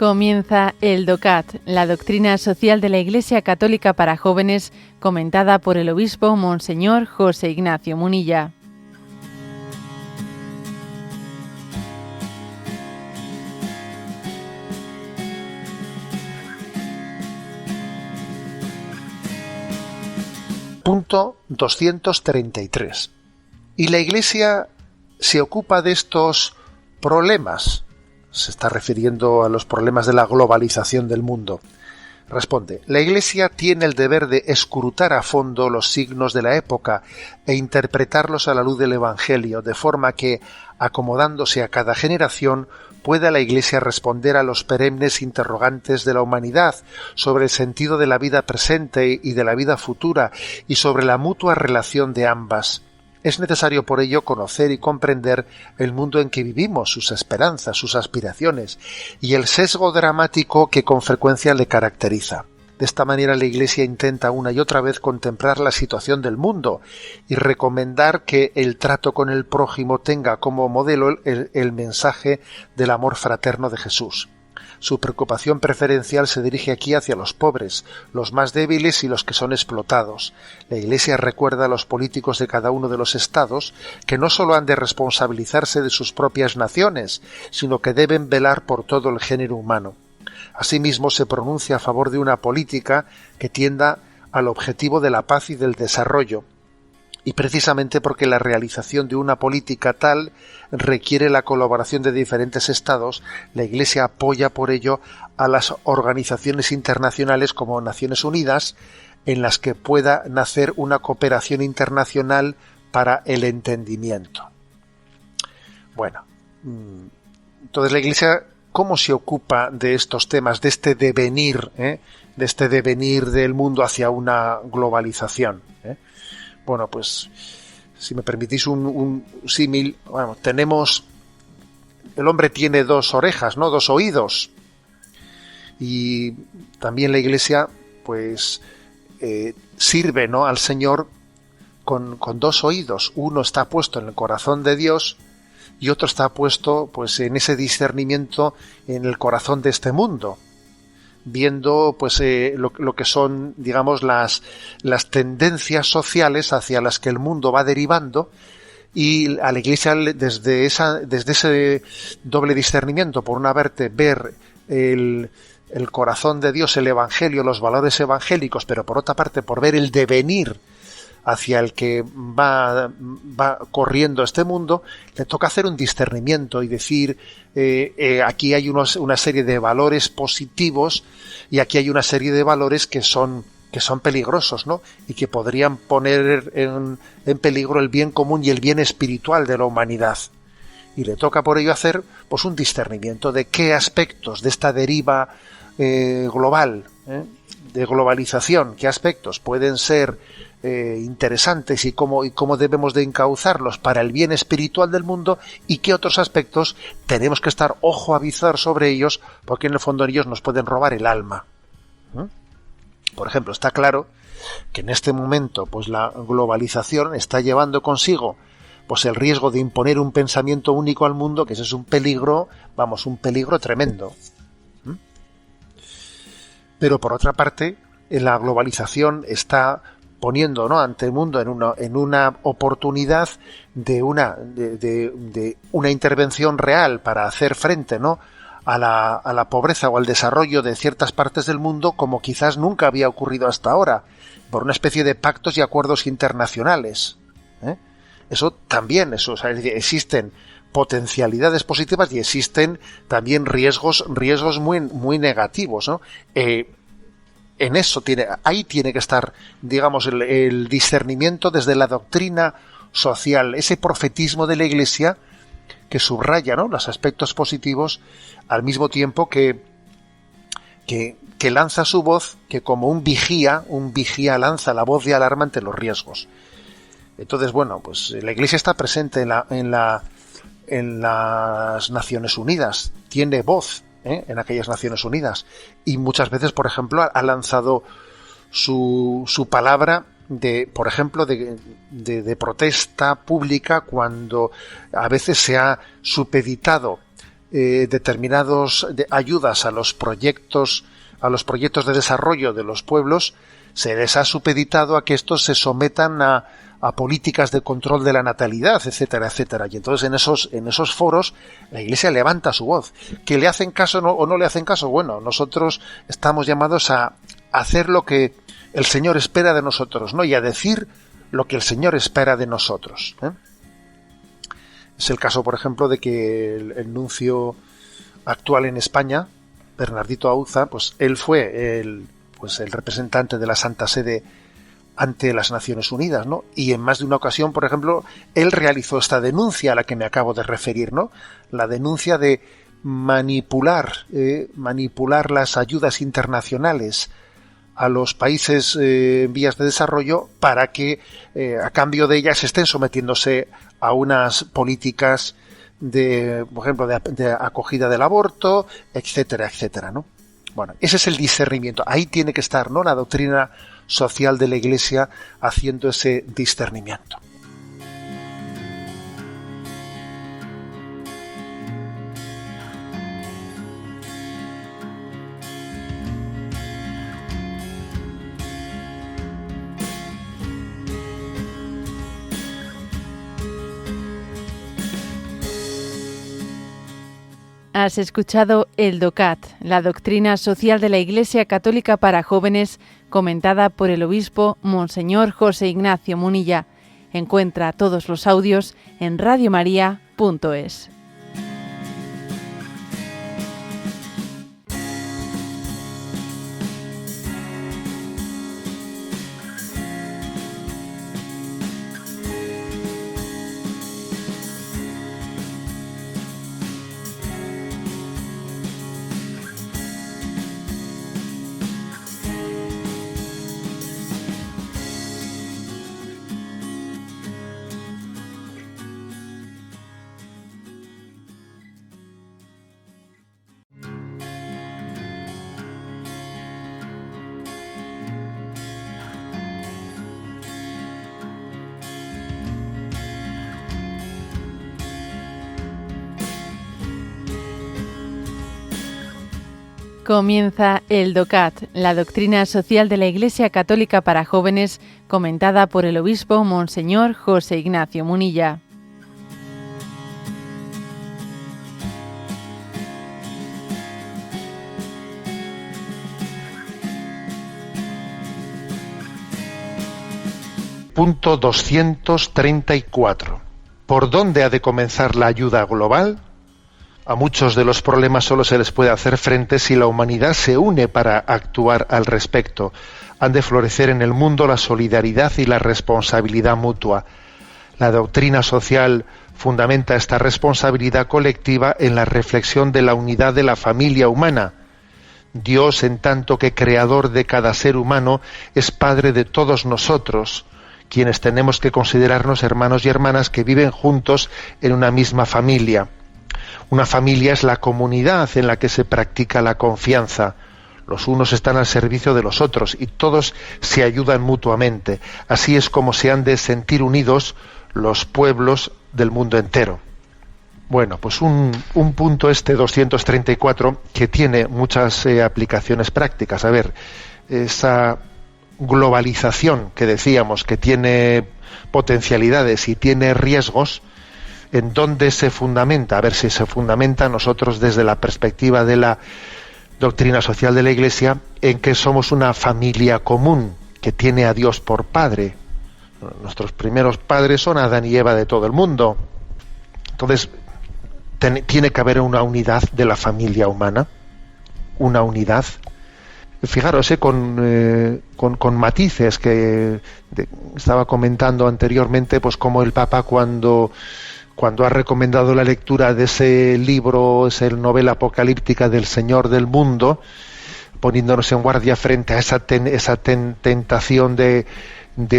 Comienza el DOCAT, la doctrina social de la Iglesia Católica para jóvenes, comentada por el obispo Monseñor José Ignacio Munilla. Punto 233. Y la Iglesia se ocupa de estos problemas. Se está refiriendo a los problemas de la globalización del mundo. Responde, la Iglesia tiene el deber de escrutar a fondo los signos de la época e interpretarlos a la luz del Evangelio, de forma que, acomodándose a cada generación, pueda la Iglesia responder a los perennes interrogantes de la humanidad sobre el sentido de la vida presente y de la vida futura y sobre la mutua relación de ambas. Es necesario por ello conocer y comprender el mundo en que vivimos, sus esperanzas, sus aspiraciones y el sesgo dramático que con frecuencia le caracteriza. De esta manera la Iglesia intenta una y otra vez contemplar la situación del mundo y recomendar que el trato con el prójimo tenga como modelo el mensaje del amor fraterno de Jesús. Su preocupación preferencial se dirige aquí hacia los pobres, los más débiles y los que son explotados. La Iglesia recuerda a los políticos de cada uno de los estados que no solo han de responsabilizarse de sus propias naciones, sino que deben velar por todo el género humano. Asimismo, se pronuncia a favor de una política que tienda al objetivo de la paz y del desarrollo, y precisamente porque la realización de una política tal requiere la colaboración de diferentes estados, la Iglesia apoya por ello a las organizaciones internacionales como Naciones Unidas, en las que pueda nacer una cooperación internacional para el entendimiento. Bueno, entonces la Iglesia, ¿cómo se ocupa de estos temas, de este devenir, de este devenir del mundo hacia una globalización? Bueno, pues, si me permitís un símil, bueno, el hombre tiene dos orejas, ¿no? Dos oídos. Y también la Iglesia, pues, sirve, ¿no?, al Señor con dos oídos. Uno está puesto en el corazón de Dios y otro está puesto, pues, en ese discernimiento en el corazón de este mundo, viendo pues lo que son, digamos, las tendencias sociales hacia las que el mundo va derivando, y a la Iglesia desde ese doble discernimiento, por una parte ver el corazón de Dios, el Evangelio, los valores evangélicos, pero por otra parte por ver el devenir hacia el que va corriendo este mundo, le toca hacer un discernimiento y decir, aquí hay una serie de valores positivos y aquí hay una serie de valores que son peligrosos, ¿no? Y que podrían poner en peligro el bien común y el bien espiritual de la humanidad. Y le toca por ello hacer, pues, un discernimiento de qué aspectos de esta deriva global, de globalización, qué aspectos pueden ser interesantes y cómo debemos de encauzarlos para el bien espiritual del mundo, y qué otros aspectos tenemos que estar ojo a visar sobre ellos, porque en el fondo ellos nos pueden robar el alma. Por ejemplo, está claro que en este momento, pues, la globalización está llevando consigo, pues, el riesgo de imponer un pensamiento único al mundo, que ese es un peligro tremendo. Pero por otra parte, la globalización está poniendo, ¿no?, ante el mundo en una oportunidad de una intervención real para hacer frente, ¿no?, a la pobreza o al desarrollo de ciertas partes del mundo, como quizás nunca había ocurrido hasta ahora, por una especie de pactos y acuerdos internacionales. Eso también, o sea, existen potencialidades positivas y existen también riesgos muy, muy negativos, ¿no? En eso ahí tiene que estar, digamos, el discernimiento desde la doctrina social, ese profetismo de la Iglesia que subraya, ¿no?, los aspectos positivos, al mismo tiempo que lanza su voz, que como un vigía lanza la voz de alarma ante los riesgos. Entonces, bueno, pues la Iglesia está presente en las Naciones Unidas, tiene voz en aquellas Naciones Unidas, y muchas veces, por ejemplo, ha lanzado su palabra por ejemplo, de protesta pública, cuando a veces se ha supeditado determinados ayudas a los proyectos de desarrollo de los pueblos, se les ha supeditado a que estos se sometan a políticas de control de la natalidad, etcétera, etcétera. Y entonces en esos foros la Iglesia levanta su voz. ¿Que le hacen caso o no le hacen caso? Bueno, nosotros estamos llamados a hacer lo que el Señor espera de nosotros, ¿no? Y a decir lo que el Señor espera de nosotros, ¿eh? Es el caso, por ejemplo, de que el nuncio actual en España, Bernardito Auza, pues él fue el representante de la Santa Sede ante las Naciones Unidas, ¿no? Y en más de una ocasión, por ejemplo, él realizó esta denuncia a la que me acabo de referir, ¿no? La denuncia de manipular las ayudas internacionales a los países en vías de desarrollo para que a cambio de ellas estén sometiéndose a unas políticas por ejemplo, de acogida del aborto, etcétera, etcétera, ¿no? Bueno, ese es el discernimiento. Ahí tiene que estar, ¿no?, la doctrina social de la Iglesia haciendo ese discernimiento. Has escuchado el DOCAT, la doctrina social de la Iglesia Católica para jóvenes, comentada por el obispo Monseñor José Ignacio Munilla. Encuentra todos los audios en radiomaria.es. Comienza el DOCAT, la doctrina social de la Iglesia Católica para jóvenes, comentada por el obispo Monseñor José Ignacio Munilla. Punto 234. ¿Por dónde ha de comenzar la ayuda global? A muchos de los problemas solo se les puede hacer frente si la humanidad se une para actuar al respecto. Han de florecer en el mundo la solidaridad y la responsabilidad mutua. La doctrina social fundamenta esta responsabilidad colectiva en la reflexión de la unidad de la familia humana. Dios, en tanto que creador de cada ser humano, es Padre de todos nosotros, quienes tenemos que considerarnos hermanos y hermanas que viven juntos en una misma familia. Una familia es la comunidad en la que se practica la confianza. Los unos están al servicio de los otros y todos se ayudan mutuamente. Así es como se han de sentir unidos los pueblos del mundo entero. Bueno, pues un punto 234 que tiene muchas aplicaciones prácticas. A ver, esa globalización que decíamos que tiene potencialidades y tiene riesgos, ¿en dónde se fundamenta? A ver si se fundamenta nosotros desde la perspectiva de la doctrina social de la Iglesia, en que somos una familia común que tiene a Dios por Padre. Nuestros primeros padres son Adán y Eva de todo el mundo. Entonces, tiene que haber una unidad de la familia humana, una unidad. Fijaros, con matices que estaba comentando anteriormente, pues como el Papa cuando ha recomendado la lectura de ese libro, esa novela apocalíptica del Señor del Mundo, poniéndonos en guardia frente a esa tentación de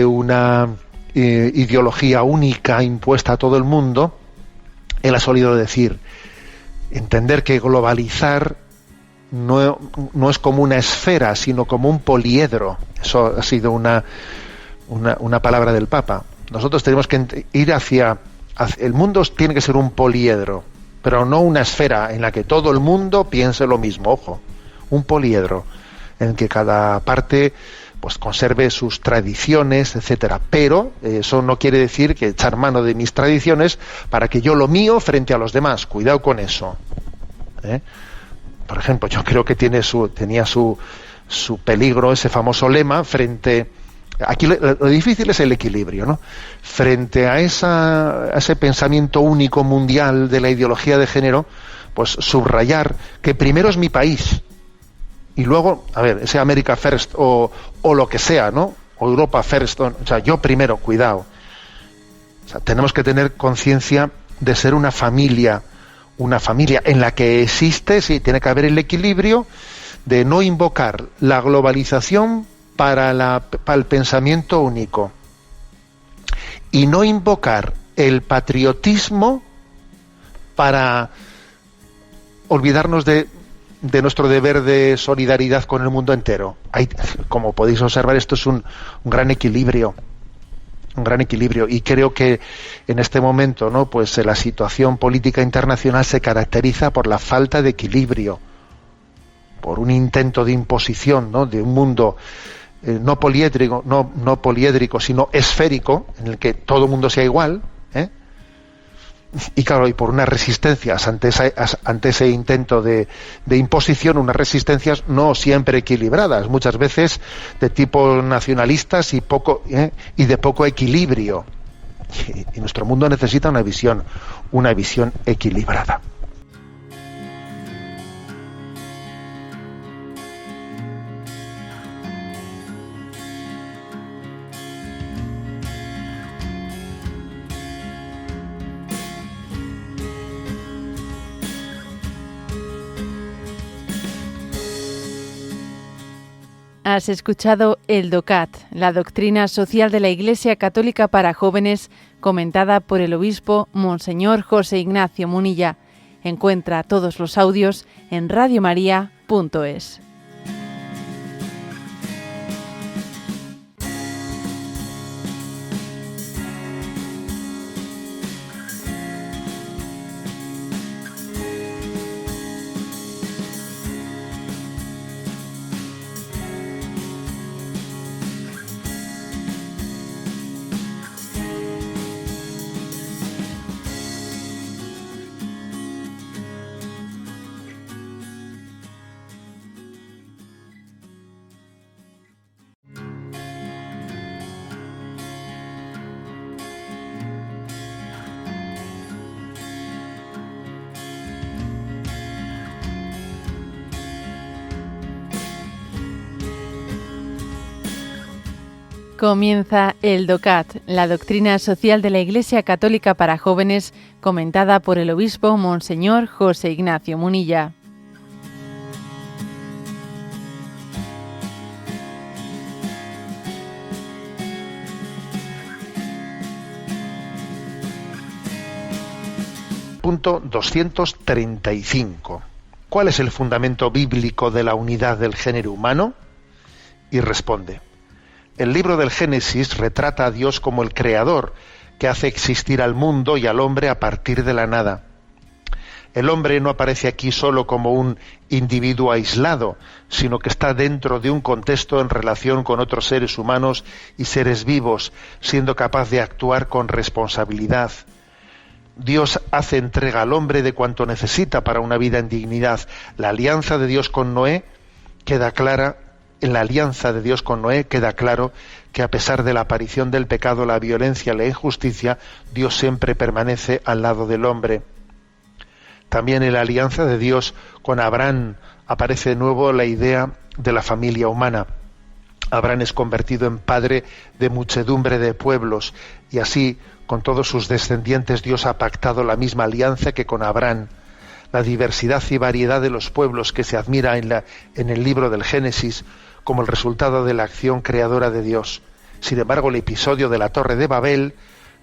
una ideología única impuesta a todo el mundo, él ha solido decir, entender que globalizar no es como una esfera, sino como un poliedro. Eso ha sido una palabra del Papa. Nosotros tenemos que ir hacia el mundo, tiene que ser un poliedro. pero no una esfera en la que todo el mundo piense lo mismo, ojo, un poliedro en que cada parte pues conserve sus tradiciones, etcétera. Pero eso no quiere decir que echar mano de mis tradiciones para que yo lo mío frente a los demás. Cuidado con eso. Por ejemplo, yo creo que tenía su peligro ese famoso lema frente. Aquí lo difícil es el equilibrio, ¿no? Frente a ese pensamiento único mundial de la ideología de género, pues subrayar que primero es mi país y luego, a ver, ese America First o lo que sea, ¿no? O Europa First, o sea, yo primero, cuidado. O sea, tenemos que tener conciencia de ser una familia en la que existe, sí, tiene que haber el equilibrio de no invocar la globalización para el pensamiento único y no invocar el patriotismo para olvidarnos de nuestro deber de solidaridad con el mundo entero. Como podéis observar, esto es un gran equilibrio, y creo que en este momento, ¿no?, pues la situación política internacional se caracteriza por la falta de equilibrio, por un intento de imposición, ¿no?, de un mundo no poliédrico, sino esférico, en el que todo el mundo sea igual, y claro, y por unas resistencias ante ese intento de imposición, unas resistencias no siempre equilibradas, muchas veces de tipo nacionalistas y de poco equilibrio. Y nuestro mundo necesita una visión equilibrada. Has escuchado el DOCAT, la doctrina social de la Iglesia Católica para jóvenes, comentada por el obispo Monseñor José Ignacio Munilla. Encuentra todos los audios en radiomaria.es. Comienza el DOCAT, la doctrina social de la Iglesia Católica para jóvenes, comentada por el obispo Monseñor José Ignacio Munilla. Punto 235. ¿Cuál es el fundamento bíblico de la unidad del género humano? Y responde: el libro del Génesis retrata a Dios como el creador que hace existir al mundo y al hombre a partir de la nada. El hombre no aparece aquí solo como un individuo aislado, sino que está dentro de un contexto en relación con otros seres humanos y seres vivos, siendo capaz de actuar con responsabilidad. Dios hace entrega al hombre de cuanto necesita para una vida en dignidad. La alianza de Dios con Noé queda clara. En la alianza de Dios con Noé queda claro que a pesar de la aparición del pecado, la violencia, la injusticia, Dios siempre permanece al lado del hombre. También en la alianza de Dios con Abraham aparece de nuevo la idea de la familia humana. Abraham es convertido en padre de muchedumbre de pueblos, y así con todos sus descendientes Dios ha pactado la misma alianza que con Abraham. La diversidad y variedad de los pueblos que se admira en el libro del Génesis como el resultado de la acción creadora de Dios. Sin embargo, el episodio de la Torre de Babel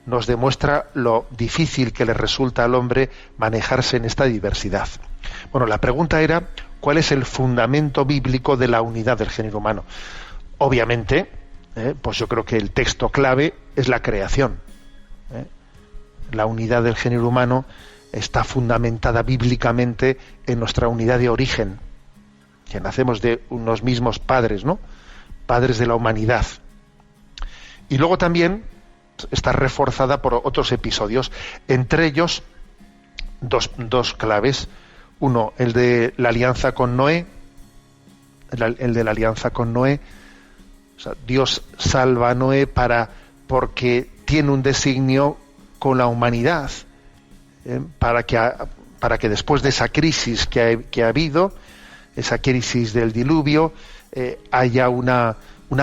nos demuestra lo difícil que le resulta al hombre manejarse en esta diversidad. Bueno, la pregunta era: ¿cuál es el fundamento bíblico de la unidad del género humano? Obviamente, pues yo creo que el texto clave es la creación. La unidad del género humano está fundamentada bíblicamente en nuestra unidad de origen, que nacemos de unos mismos padres, ¿no? Padres de la humanidad. Y luego también está reforzada por otros episodios, entre ellos dos claves. Uno, el de la alianza con Noé, el de la alianza con Noé. O sea, Dios salva a Noé porque tiene un designio con la humanidad, para que después de esa crisis que ha habido, esa crisis del diluvio, haya una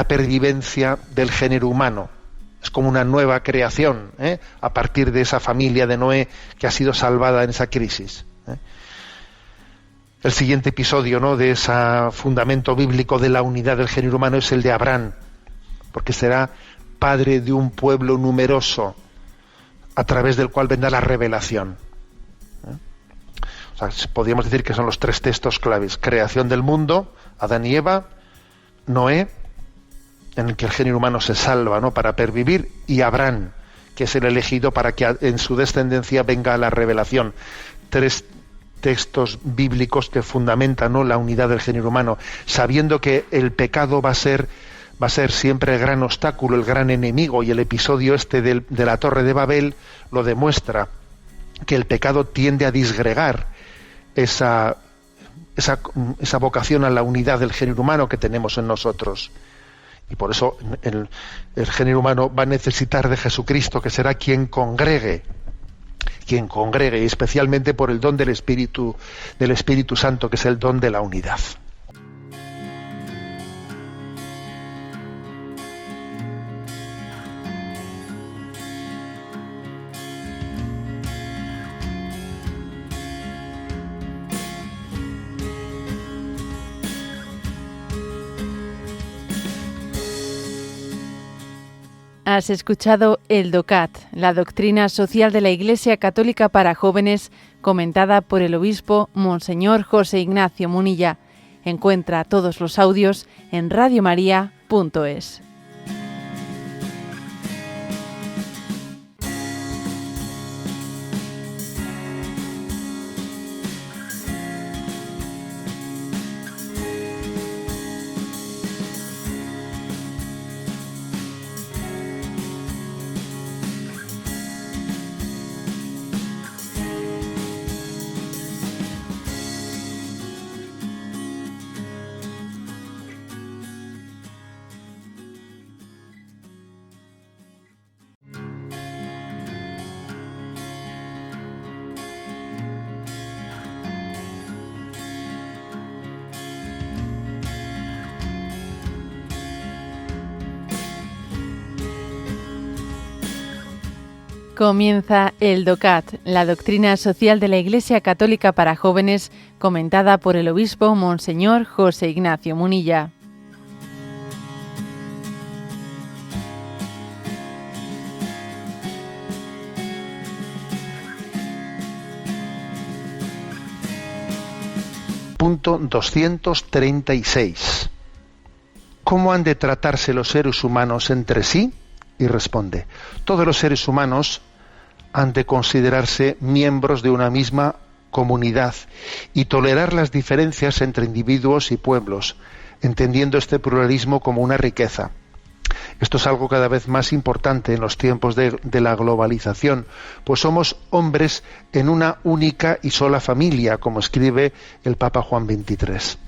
pervivencia del género humano. Es como una nueva creación, a partir de esa familia de Noé que ha sido salvada en esa crisis. El siguiente episodio, ¿no?, de ese fundamento bíblico de la unidad del género humano es el de Abraham, porque será padre de un pueblo numeroso a través del cual vendrá la revelación. O sea, podríamos decir que son los tres textos claves: creación del mundo, Adán y Eva; Noé, en el que el género humano se salva, ¿no?, para pervivir; y Abraham, que es el elegido para que en su descendencia venga la revelación. Tres textos bíblicos que fundamentan, ¿no?, la unidad del género humano, sabiendo que el pecado va a ser siempre el gran obstáculo, el gran enemigo, y el episodio de la Torre de Babel lo demuestra, que el pecado tiende a disgregar esa vocación a la unidad del género humano que tenemos en nosotros. Y por eso el género humano va a necesitar de Jesucristo, que será quien congregue, y especialmente por el don del Espíritu Santo, que es el don de la unidad. Has escuchado el DOCAT, la doctrina social de la Iglesia Católica para jóvenes, comentada por el obispo Monseñor José Ignacio Munilla. Encuentra todos los audios en radiomaria.es. Comienza el DOCAT, la doctrina social de la Iglesia Católica para jóvenes, comentada por el obispo Monseñor José Ignacio Munilla. Punto 236. ¿Cómo han de tratarse los seres humanos entre sí? Y responde: todos los seres humanos han de considerarse miembros de una misma comunidad y tolerar las diferencias entre individuos y pueblos, entendiendo este pluralismo como una riqueza. Esto es algo cada vez más importante en los tiempos de la globalización, pues somos hombres en una única y sola familia, como escribe el Papa Juan XXIII.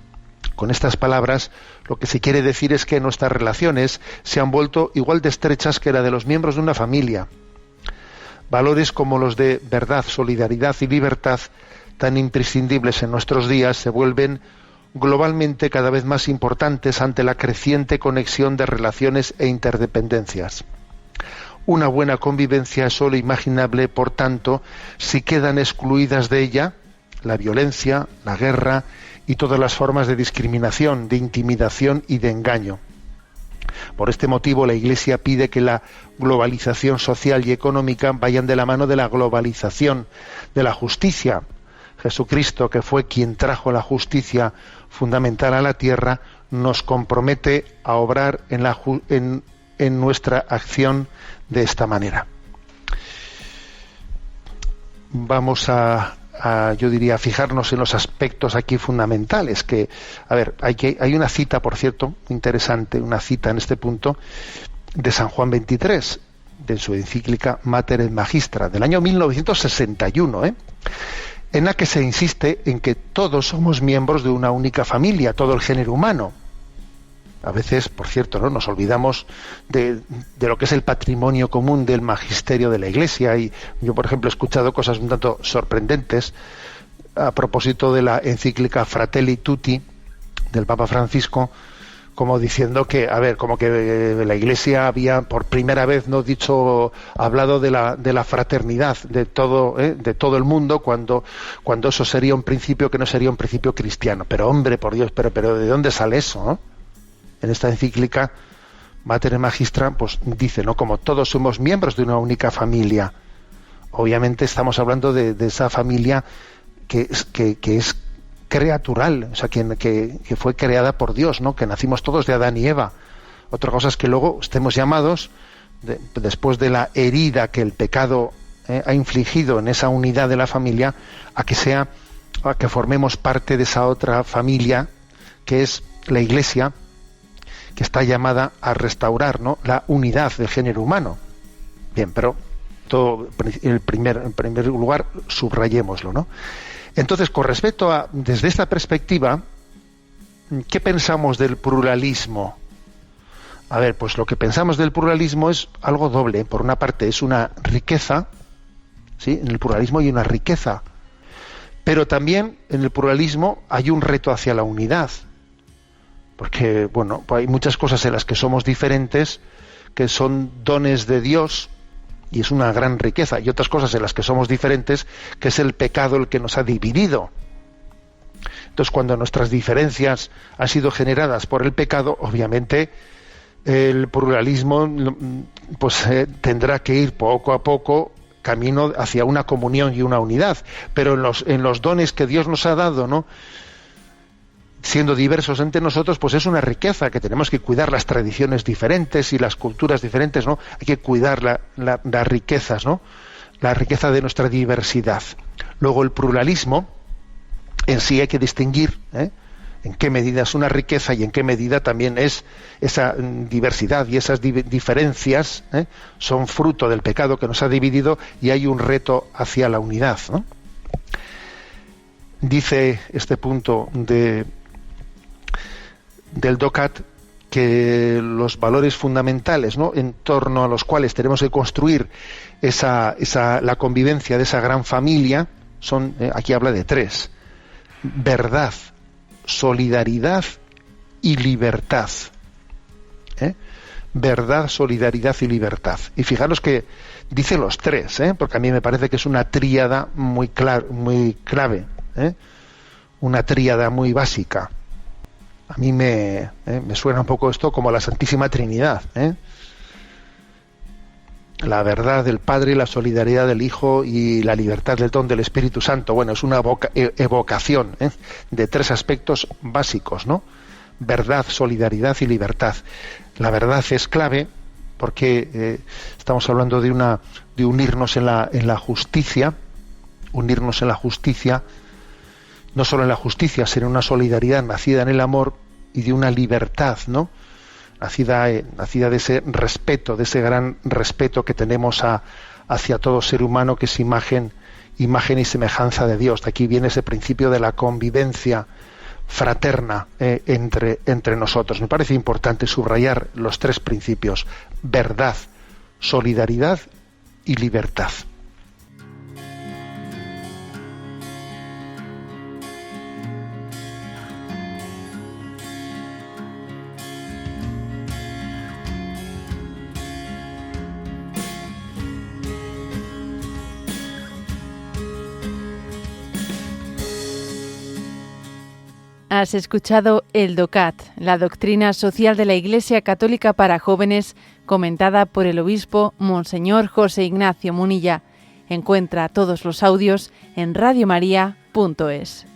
Con estas palabras, lo que se quiere decir es que nuestras relaciones se han vuelto igual de estrechas que la de los miembros de una familia. Valores como los de verdad, solidaridad y libertad, tan imprescindibles en nuestros días, se vuelven globalmente cada vez más importantes ante la creciente conexión de relaciones e interdependencias. Una buena convivencia es solo imaginable, por tanto, si quedan excluidas de ella la violencia, la guerra y todas las formas de discriminación, de intimidación y de engaño. Por este motivo, la Iglesia pide que la globalización social y económica vayan de la mano de la globalización de la justicia. Jesucristo, que fue quien trajo la justicia fundamental a la tierra, nos compromete a obrar en nuestra acción de esta manera. vamos yo diría, fijarnos en los aspectos aquí fundamentales. Que, a ver, hay una cita, por cierto, interesante, una cita en este punto de San Juan XXIII, de su encíclica Mater et Magistra, del año 1961, en la que se insiste en que todos somos miembros de una única familia, todo el género humano. A veces, por cierto, ¿no?, nos olvidamos de lo que es el patrimonio común del magisterio de la Iglesia, y yo, por ejemplo, he escuchado cosas un tanto sorprendentes a propósito de la encíclica Fratelli Tutti del Papa Francisco, como diciendo que, a ver, como que la Iglesia había por primera vez hablado de la fraternidad de todo el mundo, cuando eso sería un principio que no sería un principio cristiano. Pero hombre, por Dios, pero ¿de dónde sale eso, no? En esta encíclica Mater et Magistra, pues dice, ¿no?, como todos somos miembros de una única familia. Obviamente estamos hablando de esa familia que es creatural, o sea, que fue creada por Dios, ¿no?, que nacimos todos de Adán y Eva. Otra cosa es que luego estemos llamados, después de la herida que el pecado ha infligido en esa unidad de la familia, a que formemos parte de esa otra familia, que es la Iglesia, que está llamada a restaurar, ¿no?, la unidad del género humano. Bien, pero en primer lugar, subrayémoslo, ¿no? Entonces, con respecto desde esta perspectiva, ¿qué pensamos del pluralismo? A ver, pues lo que pensamos del pluralismo es algo doble. Por una parte, es una riqueza, ¿sí? En el pluralismo hay una riqueza, pero también en el pluralismo hay un reto hacia la unidad. Porque, bueno, pues hay muchas cosas en las que somos diferentes, que son dones de Dios, y es una gran riqueza, y otras cosas en las que somos diferentes, que es el pecado el que nos ha dividido. Entonces, cuando nuestras diferencias han sido generadas por el pecado, obviamente el pluralismo pues tendrá que ir poco a poco camino hacia una comunión y una unidad. Pero en los dones que Dios nos ha dado, ¿no?, siendo diversos entre nosotros, pues es una riqueza que tenemos que cuidar, las tradiciones diferentes y las culturas diferentes, ¿no? Hay que cuidar las riquezas, ¿no?, la riqueza de nuestra diversidad. Luego, el pluralismo en sí hay que distinguir en qué medida es una riqueza y en qué medida también es esa diversidad, y esas diferencias son fruto del pecado que nos ha dividido, y hay un reto hacia la unidad, ¿no? Dice este punto del DOCAT que los valores fundamentales, ¿no?, en torno a los cuales tenemos que construir la convivencia de esa gran familia son, aquí habla de 3: verdad, solidaridad y libertad. Verdad, solidaridad y libertad. Y fijaros que dice los 3, porque a mí me parece que es una tríada muy clave, una tríada muy básica. A mí me suena un poco esto como la Santísima Trinidad, la verdad del Padre, la solidaridad del Hijo y la libertad del don del Espíritu Santo. Bueno, es una evocación de 3 aspectos básicos, ¿no? Verdad, solidaridad y libertad. La verdad es clave porque estamos hablando de unirnos en la justicia, no solo en la justicia, sino una solidaridad nacida en el amor, y de una libertad, ¿no?, nacida de ese respeto, de ese gran respeto que tenemos hacia todo ser humano, que es imagen y semejanza de Dios. De aquí viene ese principio de la convivencia fraterna entre nosotros. Me parece importante subrayar los 3 principios: verdad, solidaridad y libertad. Has escuchado el DOCAT, la doctrina social de la Iglesia Católica para jóvenes, comentada por el obispo Monseñor José Ignacio Munilla. Encuentra todos los audios en radiomaria.es.